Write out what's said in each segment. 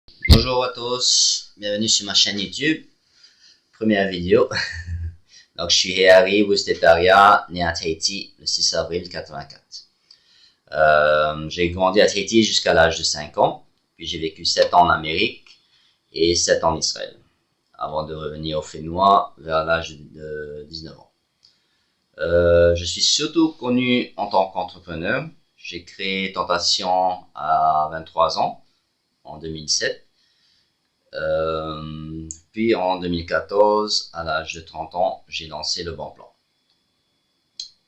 Bonjour à tous, bienvenue sur ma chaîne YouTube. Première vidéo. Donc, je suis Harry Wustetaria, né à Tahiti le 6 avril 1984. J'ai grandi à Tahiti jusqu'à l'âge de 5 ans, puis j'ai vécu 7 ans en Amérique et 7 ans en Israël, avant de revenir au Fénois vers l'âge de 19 ans. Je suis surtout connu en tant qu'entrepreneur. J'ai créé Tentation à 23 ans, en 2007. Puis en 2014, à l'âge de 30 ans, j'ai lancé le Bon Plan.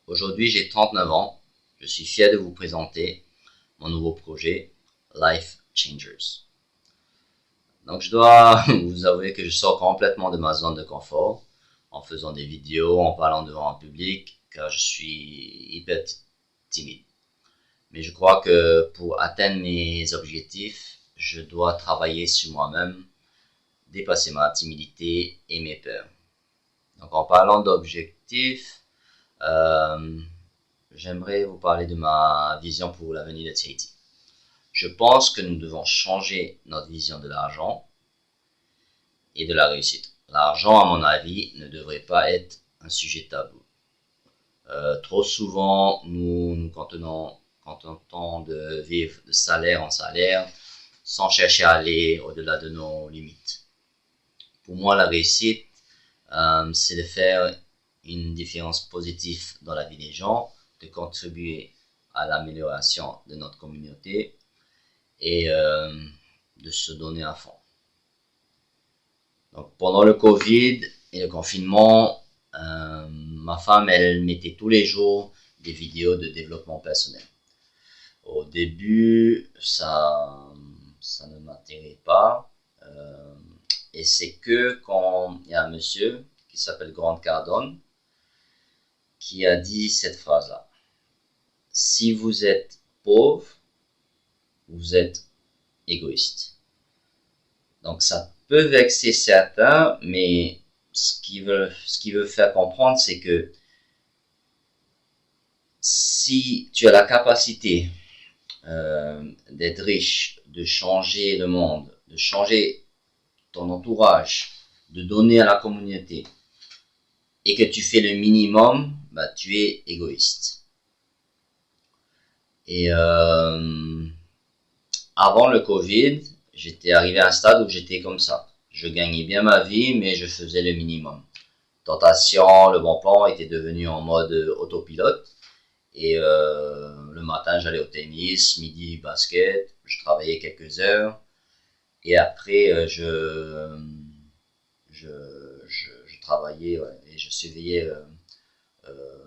Aujourd'hui, j'ai 39 ans. Je suis fier de vous présenter mon nouveau projet, Life Changers. Donc, je dois vous avouer que je sors complètement de ma zone de confort en faisant des vidéos, en parlant devant un public, car je suis hyper timide. Mais je crois que pour atteindre mes objectifs, je dois travailler sur moi-même, dépasser ma timidité et mes peurs. Donc en parlant d'objectifs, euh, j'aimerais vous parler de ma vision pour l'avenir de Tahiti. Je pense que nous devons changer notre vision de l'argent et de la réussite. L'argent, à mon avis, ne devrait pas être un sujet tabou. Trop souvent, nous nous contentons de vivre de salaire en salaire sans chercher à aller au-delà de nos limites. Pour moi, la réussite, c'est de faire une différence positive dans la vie des gens, de contribuer à l'amélioration de notre communauté et de se donner à fond. Donc, pendant le Covid et le confinement, ma femme, elle mettait tous les jours des vidéos de développement personnel. Au début, ça ne m'intéressait pas. Et c'est que quand il y a un monsieur qui s'appelle Grant Cardone qui a dit cette phrase-là. Si vous êtes pauvre, vous êtes égoïste. Donc ça peut vexer certains, mais ce qu'il veut faire comprendre, c'est que si tu as la capacité d'être riche, de changer le monde, de changer ton entourage, de donner à la communauté, et que tu fais le minimum, bah, tu es égoïste. Et avant le Covid, j'étais arrivé à un stade où j'étais comme ça. Je gagnais bien ma vie, mais je faisais le minimum. Tentation, le Bon Plan était devenu en mode autopilote. Et le matin, j'allais au tennis, midi, basket. Je travaillais quelques heures. Et après, je travaillais, ouais, et je surveillais euh,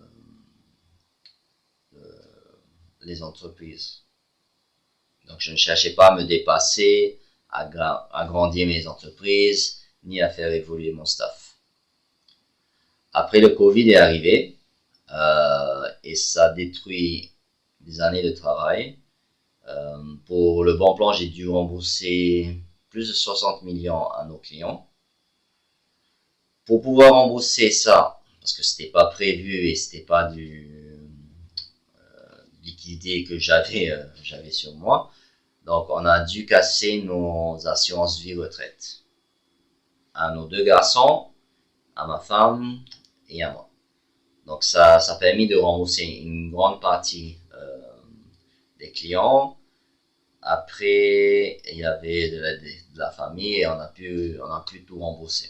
les entreprises. Donc, je ne cherchais pas à me dépasser, à agrandir mes entreprises, ni à faire évoluer mon staff. Après, le Covid est arrivé et ça détruit des années de travail. Pour le Bon Plan, j'ai dû rembourser plus de 60 millions à nos clients. Pour pouvoir rembourser ça, parce que c'était pas prévu et c'était pas du liquidité que j'avais sur moi, donc on a dû casser nos assurances vie retraite à nos deux garçons, à ma femme et à moi. Donc ça a permis de rembourser une grande partie des clients. Après, il y avait de la famille et on a pu tout rembourser.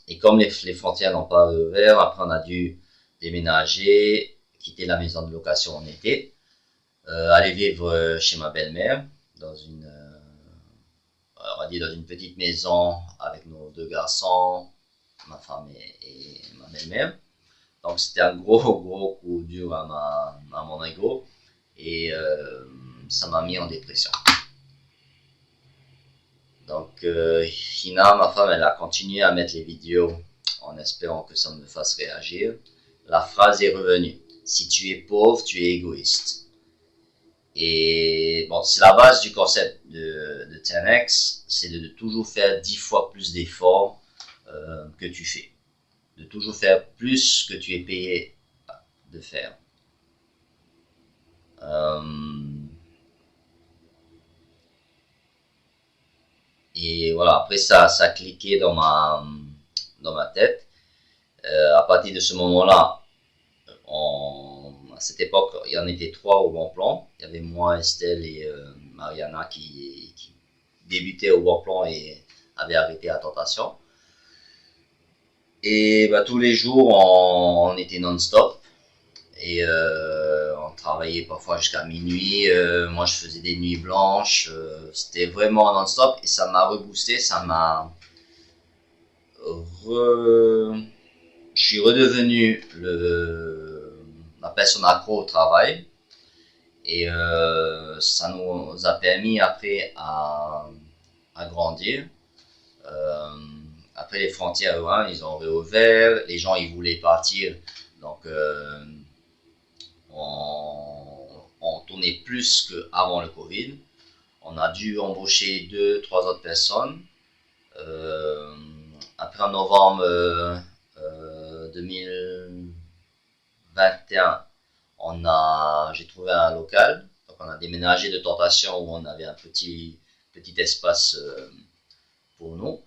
Et comme les frontières n'ont pas ouvert, après on a dû déménager, quitter la maison de location en été, aller vivre chez ma belle-mère dans on va dire dans une petite maison avec nos deux garçons, ma femme et ma belle-mère. Donc c'était un gros coup dur à mon ego et ça m'a mis en dépression. Donc Hina, ma femme, elle a continué à mettre les vidéos en espérant que ça me fasse réagir. La phrase est revenue. Si tu es pauvre, tu es égoïste. Et bon, c'est la base du concept de 10X, c'est de toujours faire 10 fois plus d'efforts que tu fais. De toujours faire plus que tu es payé de faire. Et voilà, après ça a cliqué dans ma tête. À partir de ce moment-là, à cette époque, il y en était 3 au bon plan. Il y avait moi, Estelle et Mariana qui débutaient au bon plan et avaient arrêté la tentation. Et tous les jours, on était non-stop. Et on travaillait parfois jusqu'à minuit. Moi, je faisais des nuits blanches. C'était vraiment non-stop. Et ça m'a reboosté. Je suis redevenu la personne accro au travail. Et ça nous a permis après à grandir. Après les frontières, ils ont réouvert. Les gens, ils voulaient partir. Donc, on tournait plus qu'avant le Covid. On a dû embaucher 2-3 autres personnes. Après en novembre 2021, j'ai trouvé un local. Donc on a déménagé de Tentation où on avait un petit espace pour nous.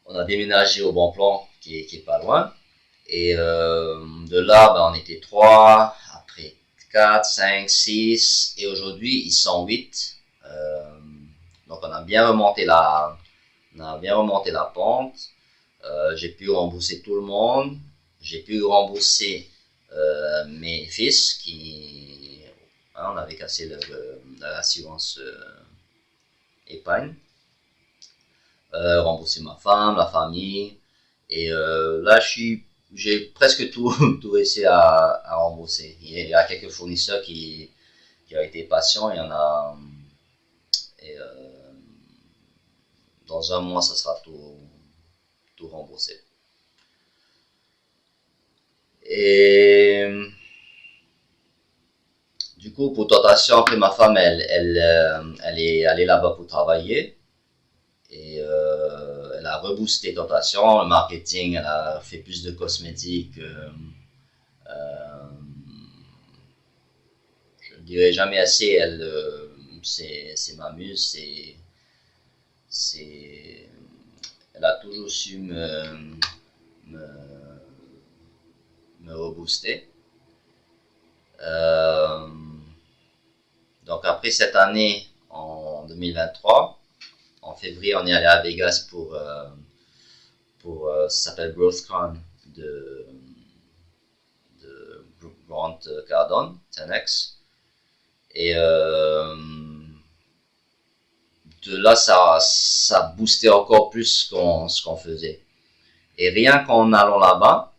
On a déménagé au Bon Plan qui est pas loin. Et de là, on était 3, après 4, 5, 6, et aujourd'hui ils sont 8. Donc on a bien remonté la pente. J'ai pu rembourser tout le monde. J'ai pu rembourser mes fils on avait cassé l'assurance épargne. Rembourser ma femme, la famille. Et là, j'ai presque tout réussi à rembourser. Il y a quelques fournisseurs qui ont été patients. Il y en a. Et dans un mois, ça sera tout remboursé. Et du coup, pour Tentation, après ma femme, elle est là-bas pour travailler. Et elle a reboosté Tentation, le marketing, elle a fait plus de cosmétiques. Je ne dirai jamais assez, c'est ma muse, elle a toujours su me rebooster. Donc après cette année, en 2023, en février, on est allé à Vegas pour ça s'appelle GrowthCon de Grant Cardone, 10X. Et de là, ça boostait encore plus ce qu'on faisait. Et rien qu'en allant là-bas,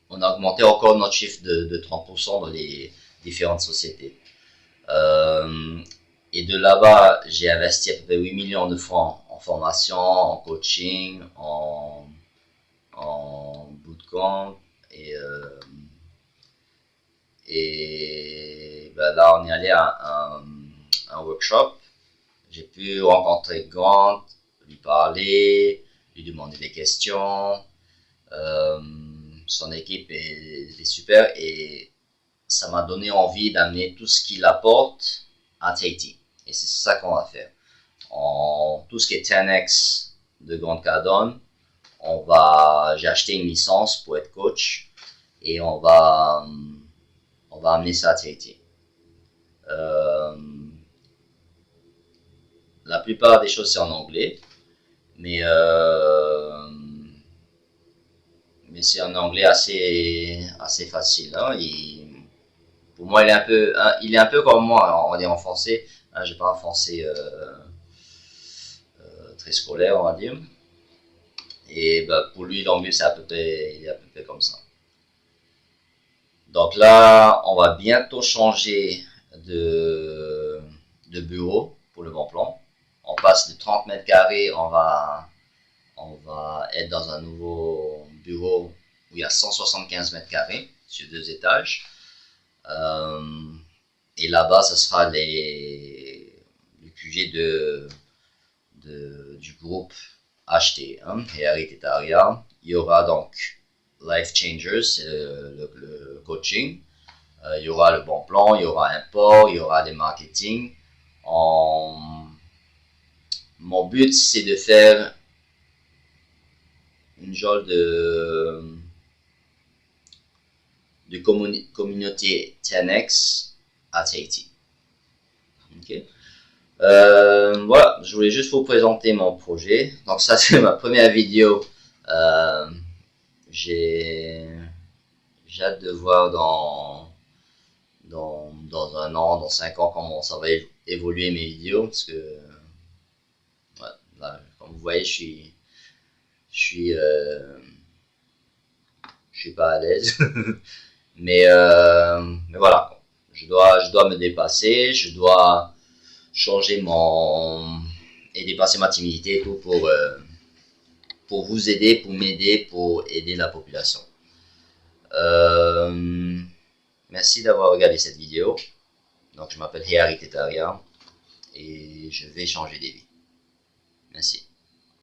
on a augmenté encore notre chiffre de 30% dans les différentes sociétés. Et de là-bas, j'ai investi à peu près 8 millions de francs en formation, en coaching, en bootcamp. Et là, on est allé à un workshop. J'ai pu rencontrer Grant, lui parler, lui demander des questions. Son équipe est super et ça m'a donné envie d'amener tout ce qu'il apporte à Tahiti. Et c'est ça qu'on va faire. Tout ce qui est 10X de Grant Cardone, j'ai acheté une licence pour être coach et on va amener ça à Tahiti. La plupart des choses c'est en anglais, mais c'est un anglais assez facile. Hein. Pour moi, il est un peu comme moi. On va dire en français. Hein, j'ai pas un français très scolaire, on va dire. Et pour lui, l'anglais, il est à peu près comme ça. Donc là, on va bientôt changer de bureau pour le Bon Plan. On passe de 30 mètres carrés, on va être dans un nouveau bureau où il y a 175 mètres carrés sur 2 étages. Et là-bas, ce sera le QG du groupe HT, Hereditaria. Il y aura donc Life Changers, c'est le coaching. Il y aura le Bon Plan, il y aura import, il y aura des marketing. mon but c'est de faire une genre de communauté 10x à Tahiti. Ok. Voilà, je voulais juste vous présenter mon projet. Donc ça c'est ma première vidéo. J'ai hâte de voir dans un an, dans 5 ans comment ça va évoluer mes vidéos, parce que ouais, là, comme vous voyez je suis je suis pas à l'aise. Mais voilà, je dois me dépasser, je dois changer et dépasser ma timidité pour vous aider, pour m'aider, pour aider la population. Merci d'avoir regardé cette vidéo. Donc je m'appelle Héari Tetaria et je vais changer des vies. Merci.